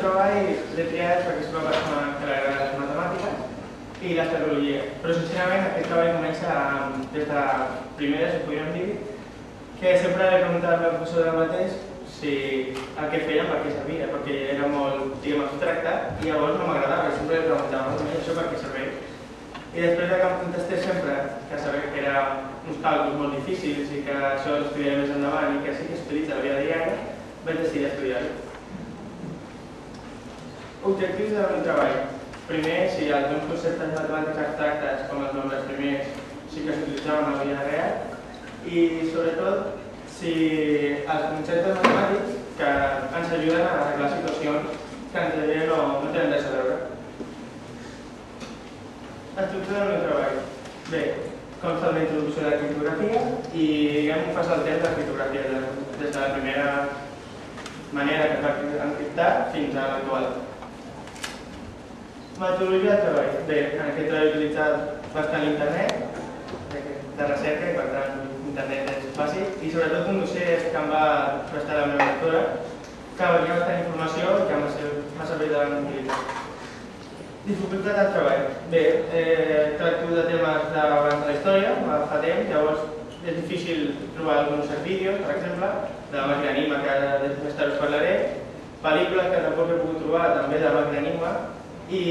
treball l'he triat perquè soc una persona que li agrada les matemàtiques i l'astrologia. Però sincerament aquest treball comença des de primera, si podríem dir, que sempre he preguntat al meu professor del mateix si el que feien per què servia, perquè era molt, diguem, abstracte i llavors no m'agradava, sempre li preguntava això per què serveix. I després que em contestés sempre que sabia que eren uns càlculs molt difícils i que això l'estudiaré més endavant i que sí que s'utilitza a la vida diària, vaig decidir estudiar-ho. Objectius del meu treball. Primer, si els meus conceptes matemàtics abstractes, com els nombres primers, sí que s'utilitzaven a la vida real, i sobretot si els conceptes matemàtics que ens ajuden a arreglar situacions que en teoria no tenen res a veure. Estructura del meu treball. Bé, consta de la introducció de la criptografia i diguem un pas al temps de la criptografia, des de la primera manera que es va encriptar fins a l'actual. Metodologia de treball. Bé, en aquest treball he utilitzat bastant l'internet de recerca i per tant internet és bàsic i sobretot un dossier que em va prestar la meva lectora que venia bastant informació i que m'ha servit d'utilitzar. Dificultat del treball. Bé, tracto de temes d'abans de la història, fa temps, llavors és difícil trobar alguns vídeos, per exemple, de la màquina Enigma, que més tard us parlaré, pel·lícules que tampoc he pogut trobar també de la màquina Enigma, i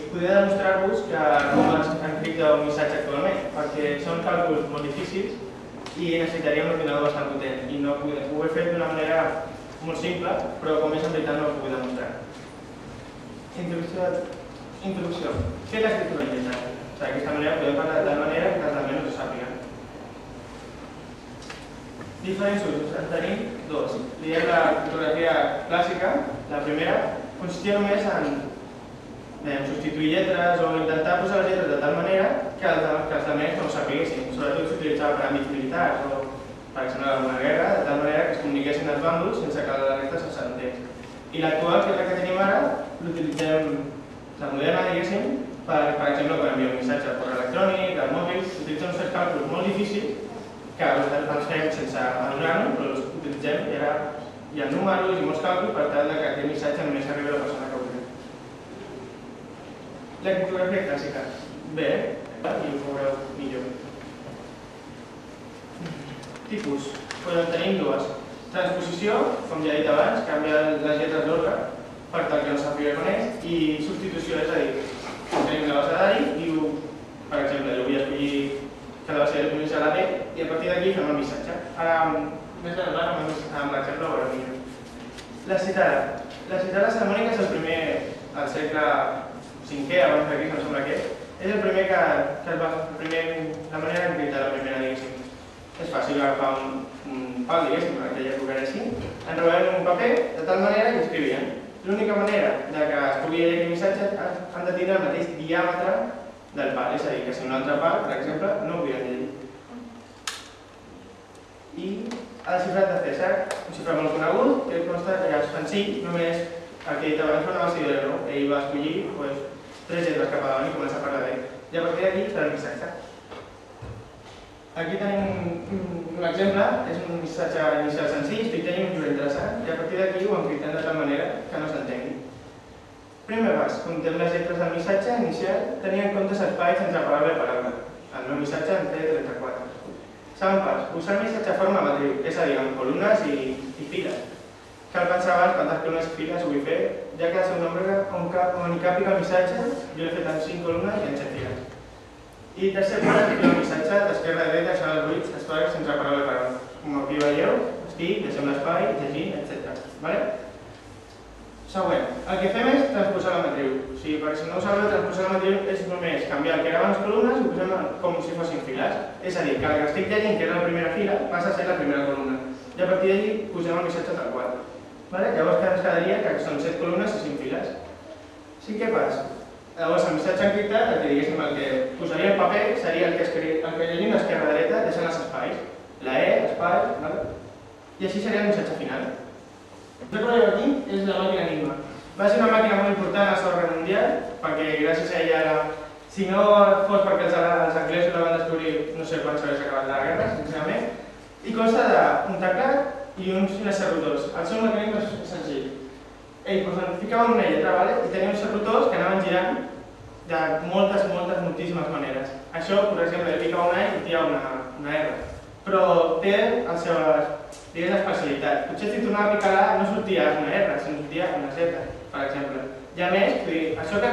podria demostrar-vos que com es encripta un missatge actualment, perquè són càlculs molt difícils i necessitaríem un ordinador bastant potent, i no ho he fet d'una manera molt simple, però com és en veritat no ho puc demostrar. Introducció. Què és l'escriptura lletrada? D'aquesta manera podem parlar de tal manera que els almenys ho sàpiguen. Diferents usos. En tenim dos. Diem la criptografia clàssica, la primera, consistia només en substituir lletres o intentar posar les lletres de tal manera que els almenys no ho sapiguessin. Sobretot s'utilitzava per àmbits militars o, per exemple, en una guerra, de tal manera que es comuniquessin els bàndols sense que la resta se sentés. I l'actual, que és la que tenim ara, l'utilitzem la moderna, diguéssim, per exemple, quan enviem un missatge per correu electrònic, al mòbil, s'utilitzen uns càlculs molt difícils que els fem sense adonar-nos, però els utilitzem i ara hi ha números i molts càlculs per tal que aquest missatge només arribi a la persona que volem. La criptografia clàssica. Bé, i ho veureu millor. Tipus. En tenim dues. Transposició, com ja he dit abans, canvia les lletres d'ordre per tal que no sàpiga on és, i substitució, és a dir, tenim l'abecedari i diu, per exemple, jo vull escollir que l'abecedari comença a la B i a partir d'aquí fem el missatge. Ara, més endavant, amb l'exemple ho veureu millor. La citada. La citada salomònica és el primer, al segle V, abans de Crist, em sembla que és el primer que es va, la manera d'encriptar la primera, diguéssim. És fàcil agafar un pal, diguéssim, en aquella època era així, enrotllen un paper de tal manera que escrivien. L'única manera que es pugui llegir aquest missatge han de tindre el mateix diàmetre del pal, és a dir, que si un altre pal, per exemple, no ho podien llegir. I el xifrat de César, un xifrat molt conegut, que consta que és senzill, només el que he dit abans va ser zero. Ell va escollir 3 lletres cap a davant i començar a parlar d'ell. I a partir d'aquí serà el missatge. Aquí tenim un exemple, és un missatge inicial senzill, estic tenint un llibre interessant i a partir d'aquí ho encriptem de tal manera que no s'entengui. Primer pas, comptem les lletres del missatge inicial tenint en compte espais entre paraula i paraula. El meu missatge en té 34. Segon pas, usar el missatge de forma matriu, és a dir, amb columnes i files. Cal pensar abans quantes columnes i files ho vull fer, ja que ha de ser un nombre on hi càpiga el missatge, jo l'he fet en 5 columnes i en 7 files. I tercer pas, escriure el missatge d'esquerra a dreta deixant els buits espavis entre paraula i paraula. Com aquí veieu, estic, deixem l'espai, llegint, etc. Següent, el que fem és transposar la matriu. O sigui, perquè si no ho sabeu, transposar la matriu és només canviar el que eren les columnes i ho posem com si fossin files. És a dir, que el que estic llegint, que era la primera fila, passa a ser la primera columna. I a partir d'allí posem el missatge tal qual. Llavors ens quedaria que són 7 columnes i 5 files. Cinquè pas. Llavors, el missatge encriptat, el que diguéssim, el que posaria el paper, seria el que llegim d'esquerra a dreta, deixant els espais. La E, l'espai, i així seria el missatge final. El que veieu aquí és la màquina Enigma. Va ser una màquina molt important a la Segona Guerra Mundial, perquè gràcies a ella, si no fos perquè els anglesos la van descobrir, no sé quan s'hauria acabat la guerra, sincerament, i consta d'un teclat i uns rotors. El seu mecanisme és senzill. ells ficaven una lletra i tenien uns rotors que anaven girant de moltíssimes maneres. Això, per exemple, ell ficava una E i sortia una R. Però té les seves especialitats. Potser si tornava a picar la A no sortia una R, sinó sortia una Z, per exemple. I a més, això que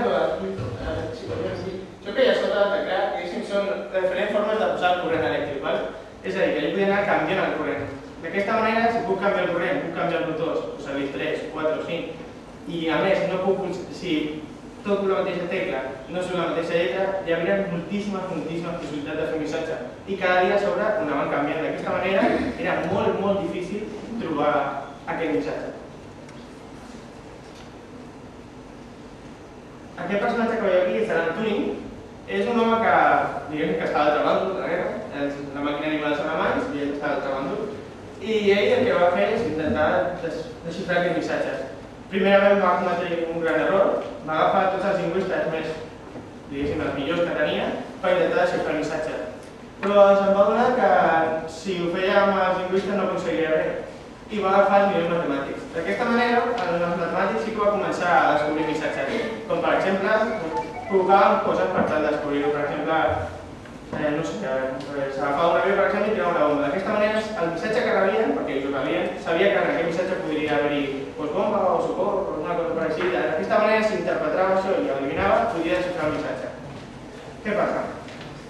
hi ha sota del teclat, són diferents formes de posar el corrent elèctric. És a dir, que ell podia anar canviant el corrent. D'aquesta manera, si puc canviar el corrent, puc canviar els rotors, posar-li 3, 4 o 5, i a més, si tot la mateixa tecla no surt la mateixa lletra, hi havia moltíssimes possibilitats de fer un missatge. I cada dia a sobre anaven canviant. D'aquesta manera era molt difícil trobar aquest missatge. Aquest personatge que veieu aquí és l'Alan Turing. És un home que, diguem que està a l'altre bàndol de la guerra, la màquina animal són alemanys i ell està a l'altre bàndol. I ell el que va fer és intentar desxifrar aquests missatges. Primerament va cometre un gran error, va agafar tots els lingüistes més, diguéssim, els millors que tenia per intentar desxifrar el missatge. Però se'n va adonar que si ho feia amb els lingüistes no aconseguiria res i va agafar els millors matemàtics. D'aquesta manera, els matemàtics sí que va començar a descobrir missatges, com per exemple, provocaven coses per tal de descobrir-ho. Per exemple, no sé, s'agafava un avió per exemple i tirava una bomba. D'aquesta manera, el missatge que rebien, perquè ells ho rebien, sabia que en aquest missatge podria haver-hi bomba o socor o alguna cosa parecida. D'aquesta manera, si interpretava això i eliminava, podia desxifrar el missatge. Què passa?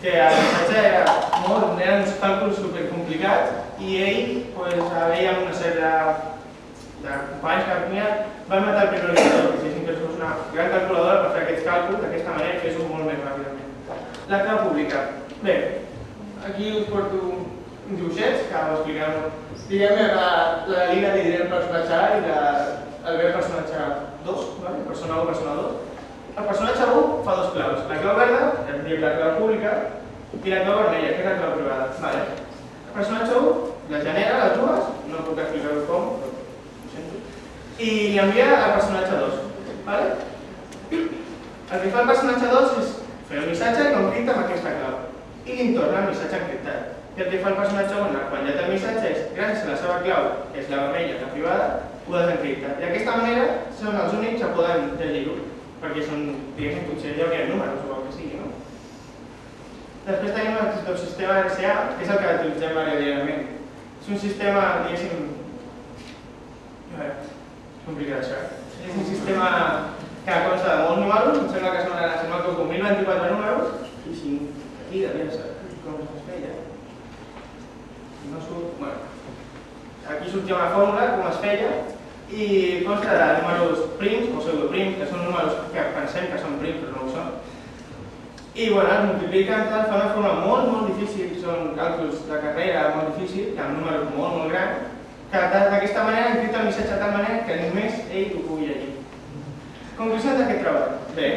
Que el missatge eren uns càlculs supercomplicats i ell veia una sèrie de companys que tenia, van matar el primer ordinador, que si fos una gran calculadora per fer aquests càlculs, d'aquesta manera fes-ho molt més ràpidament. La clau pública. Bé, aquí us porto uns dibuixets que ho expliquem. Diguem-ne que la Lina li diré el personatge A i el B el personatge 2, persona 1, persona 2. El personatge 1 fa dos claus. La clau verda, ja em dic la clau pública, i la clau vermella, que és la clau privada. El personatge 1 les genera, les dues, no puc explicar-ho com, però ho sento, i li envia al personatge 2. El que fa el personatge 2 és fer un missatge i l'encripta amb aquesta clau. I li torna el missatge encriptat. I el que fa el personatge 1, quan ja té el missatge, és, gràcies a la seva clau, que és la vermella, la privada, ho desencripta. I d'aquesta manera són els únics que poden llegir-ho, perquè són, diguéssim, potser hi hauria números o el que sigui, no? Després tenim el sistema RSA, que és el que utilitzem ara diàriament. És un sistema, diguéssim... És complicat això, és un sistema que consta de molts números, em sembla que són com 1024 números, i si aquí devia ser com es feia. No surt... Bueno, aquí sortia una fórmula, com es feia, i consta de números prims o pseudoprims, que són números que pensem que són prims, però no ho són. I bueno, es multipliquen, fa una forma molt difícil, són càlculs de carrera molt difícil, que amb números molt grans, que d'aquesta manera encripta el missatge de tal manera que només ell ho pugui llegir. Conclusions d'aquest treball. Bé,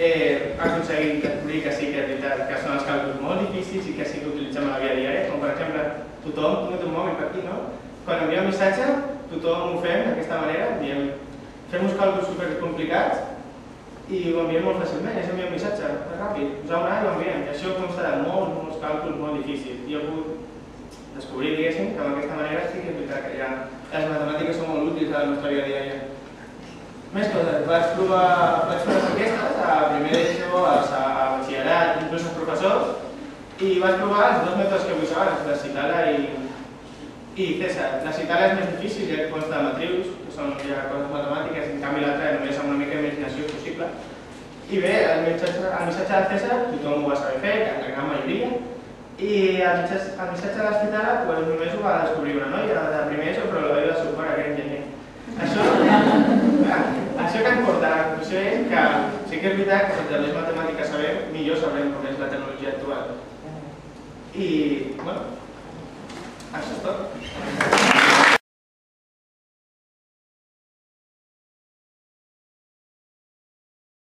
ha aconseguit descobrir que sí que és veritat que són els càlculs molt difícils i que sí que utilitzem a la vida diària, com per exemple, tothom té un mòbil per aquí, no? Quan envia un missatge, tothom ho fem d'aquesta manera, diem, fem uns càlculs supercomplicats i ho enviem molt fàcilment, és enviar un missatge, és ràpid, posar una A i ho enviem. I això consta de molts càlculs molt difícils. I he pogut descobrir, diguéssim, que amb aquesta manera sí que és veritat que ja les matemàtiques són molt útils a la nostra vida diària. Més coses, vaig fer les enquestes a primer d'ESO, a batxillerat, inclús als professors, i vaig provar els dos mètodes que vull abans, la Citala i CESAR. La Citala és més difícil, ja consta de matrius, que són ja coses matemàtiques, en canvi l'altra només amb una mica d'imaginació és possible. I bé, el missatge de CESAR tothom ho va saber fer, la gran majoria, i el missatge de la Citala només ho va descobrir una noia de primer ESO, però la veia de suport, que era enginyer. Això que ens porta a la conclusió és que sí que és veritat que entre més matemàtiques sabem, millor sabrem com és la tecnologia actual. I, bueno, això és tot.